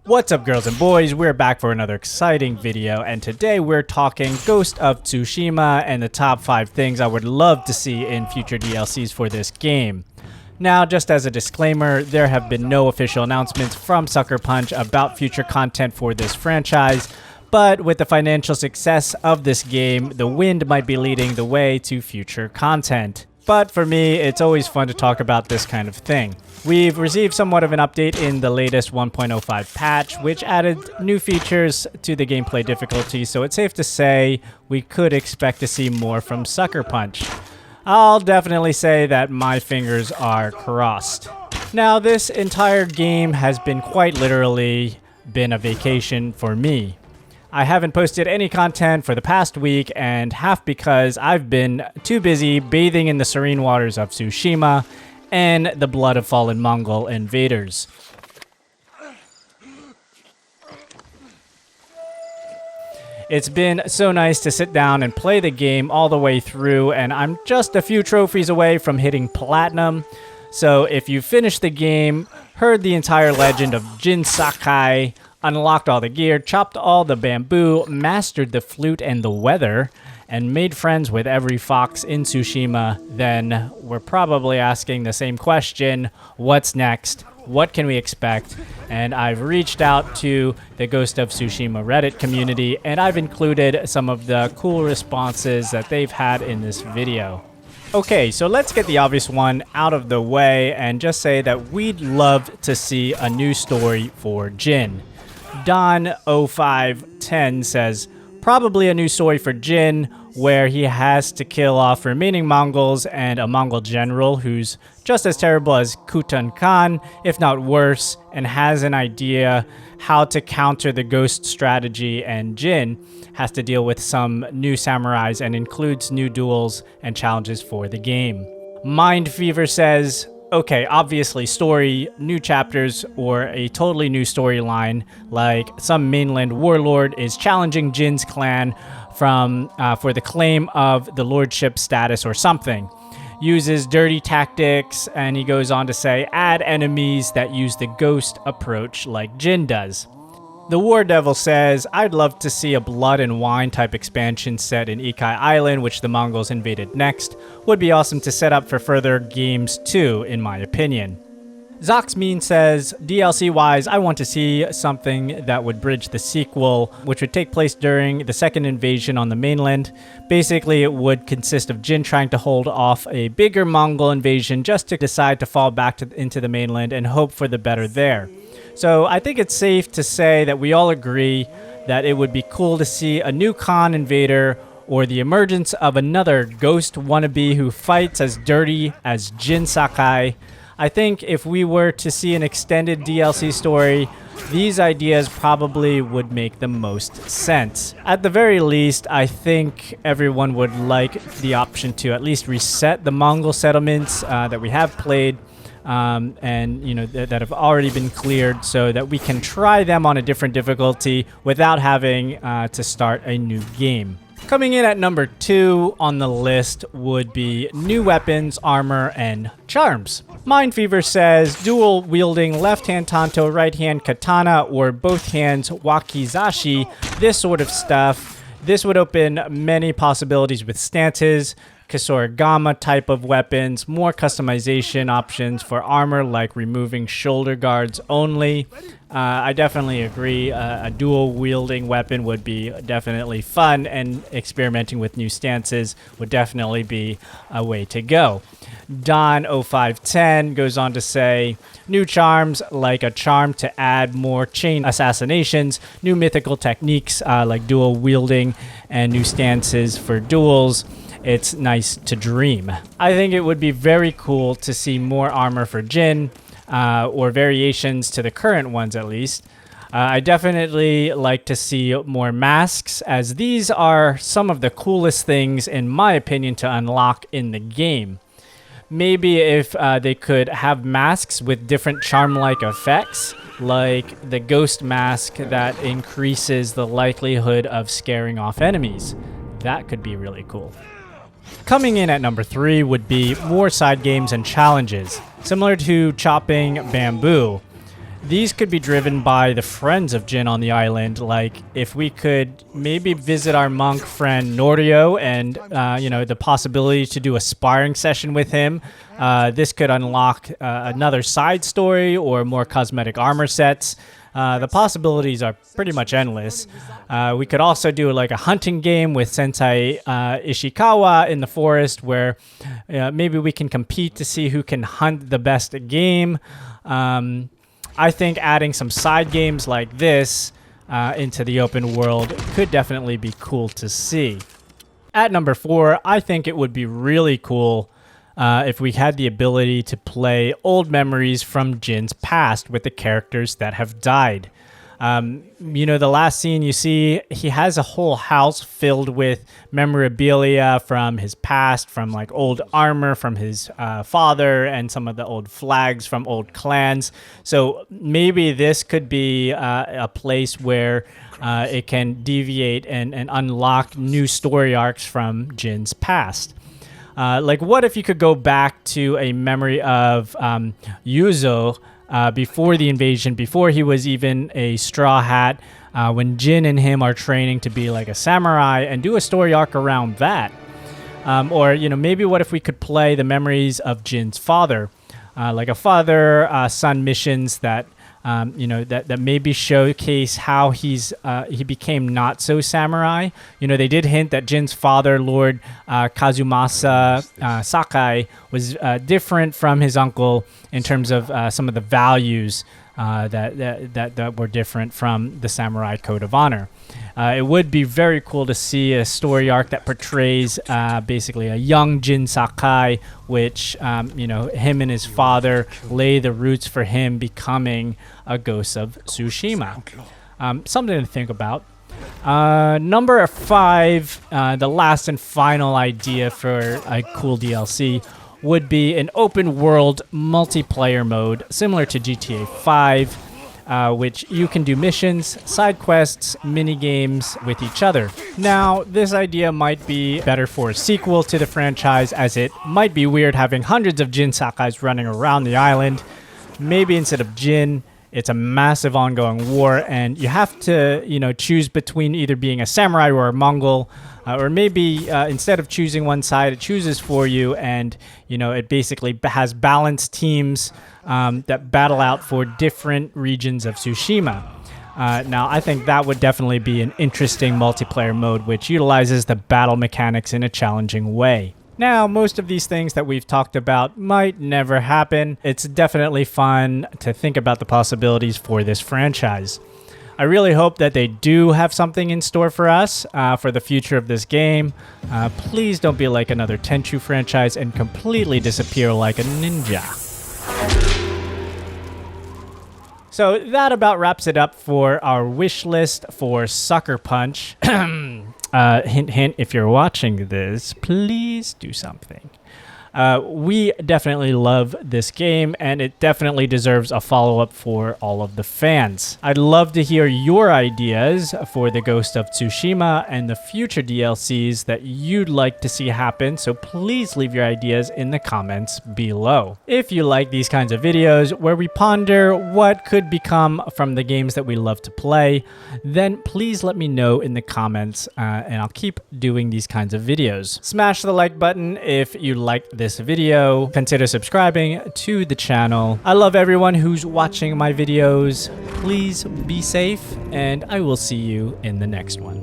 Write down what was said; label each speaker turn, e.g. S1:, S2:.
S1: What's up, girls and boys? We're back for another exciting video, and today we're talking Ghost of Tsushima and the top 5 things I would love to see in future DLCs for this game. Now, just as a disclaimer, there have been no official announcements from Sucker Punch about future content for this franchise, but with the financial success of this game, the wind might be leading the way to future content. But for me, it's always fun to talk about this kind of thing. We've received somewhat of an update in the latest 1.05 patch, which added new features to the gameplay difficulty, so it's safe to say we could expect to see more from Sucker Punch. I'll definitely say that my fingers are crossed. Now, this entire game has been quite literally been a vacation for me. I haven't posted any content for the past week, and half because I've been too busy bathing in the serene waters of Tsushima and the blood of fallen Mongol invaders. It's been so nice to sit down and play the game all the way through, and I'm just a few trophies away from hitting platinum. So if you finished the game, heard the entire legend of Jin Sakai, unlocked all the gear, chopped all the bamboo, mastered the flute and the weather, and made friends with every fox in Tsushima, then we're probably asking the same question: what's next? What can we expect? And I've reached out to the Ghost of Tsushima Reddit community, and I've included some of the cool responses that they've had in this video. Okay, so let's get the obvious one out of the way and just say that we'd love to see a new story for Jin. Don0510 says, probably a new story for Jin where he has to kill off remaining Mongols and a Mongol general who's just as terrible as Kutan Khan, if not worse, and has an idea how to counter the ghost strategy, and Jin has to deal with some new samurais and includes new duels and challenges for the game. Mind Fever says, okay, obviously story, new chapters, or a totally new storyline, like some mainland warlord is challenging Jin's clan for the claim of the lordship status or something. Uses dirty tactics, and he goes on to say, add enemies that use the ghost approach like Jin does. The War Devil says, I'd love to see a Blood and Wine type expansion set in Ikai Island, which the Mongols invaded next. Would be awesome to set up for further games too, in my opinion. Zoxmean says, DLC-wise, I want to see something that would bridge the sequel, which would take place during the second invasion on the mainland. Basically, it would consist of Jin trying to hold off a bigger Mongol invasion just to decide to fall back into the mainland and hope for the better there. So I think it's safe to say that we all agree that it would be cool to see a new Khan invader or the emergence of another ghost wannabe who fights as dirty as Jin Sakai. I think if we were to see an extended DLC story, these ideas probably would make the most sense. At the very least, I think everyone would like the option to at least reset the Mongol settlements that we have played and that have already been cleared, so that we can try them on a different difficulty without having to start a new game. Coming in at number 2 on the list would be new weapons, armor, and charms. Mind Fever says dual wielding left-hand tanto, right-hand katana, or both hands wakizashi, this sort of stuff. This would open many possibilities with stances, Kasoragama type of weapons, more customization options for armor like removing shoulder guards only. I definitely agree. A dual wielding weapon would be definitely fun, and experimenting with new stances would definitely be a way to go. Don0510 goes on to say, new charms like a charm to add more chain assassinations, new mythical techniques like dual wielding, and new stances for duels. It's nice to dream. I think it would be very cool to see more armor for Jin, or variations to the current ones at least. I definitely like to see more masks, as these are some of the coolest things, in my opinion, to unlock in the game. Maybe if they could have masks with different charm-like effects, like the ghost mask that increases the likelihood of scaring off enemies. That could be really cool. Coming in at number 3 would be more side games and challenges, similar to chopping bamboo. These could be driven by the friends of Jin on the island. Like if we could maybe visit our monk friend Norio and, the possibility to do a sparring session with him. This could unlock another side story or more cosmetic armor sets. The possibilities are pretty much endless. We could also do like a hunting game with Sensei Ishikawa in the forest where maybe we can compete to see who can hunt the best game. I think adding some side games like this into the open world could definitely be cool to see. At number 4, I think it would be really cool if we had the ability to play old memories from Jin's past with the characters that have died. The last scene you see, he has a whole house filled with memorabilia from his past, from like old armor from his father and some of the old flags from old clans. So maybe this could be a place where it can deviate and unlock new story arcs from Jin's past. Like, what if you could go back to a memory of Yuzo before the invasion, before he was even a Straw Hat, when Jin and him are training to be like a samurai, and do a story arc around that? Or, maybe what if we could play the memories of Jin's father, like a father-son missions that that maybe showcase how he became not so samurai. They did hint that Jin's father, Lord Kazumasa Sakai, was different from his uncle in terms of some of the values that were different from the samurai code of honor. It would be very cool to see a story arc that portrays basically a young Jin Sakai, which him and his father lay the roots for him becoming a Ghost of Tsushima. Something to think about. Number 5, the last and final idea for a cool DLC would be an open world multiplayer mode similar to GTA 5. Which you can do missions, side quests, mini games with each other. Now, this idea might be better for a sequel to the franchise, as it might be weird having hundreds of Jin Sakais running around the island. Maybe instead of Jin, it's a massive ongoing war, and you have to, choose between either being a samurai or a Mongol, or maybe instead of choosing one side, it chooses for you, and it basically has balanced teams that battle out for different regions of Tsushima. Now, I think that would definitely be an interesting multiplayer mode, which utilizes the battle mechanics in a challenging way. Now, most of these things that we've talked about might never happen. It's definitely fun to think about the possibilities for this franchise. I really hope that they do have something in store for us for the future of this game. Please don't be like another Tenchu franchise and completely disappear like a ninja. So that about wraps it up for our wish list for Sucker Punch. Hint, hint, if you're watching this, please do something. We definitely love this game, and it definitely deserves a follow-up for all of the fans. I'd love to hear your ideas for the Ghost of Tsushima and the future DLCs that you'd like to see happen, so please leave your ideas in the comments below. If you like these kinds of videos where we ponder what could become from the games that we love to play, then please let me know in the comments, and I'll keep doing these kinds of videos. Smash the like button if you liked this video. Consider subscribing to the channel. I love everyone who's watching my videos. Please be safe, and I will see you in the next one.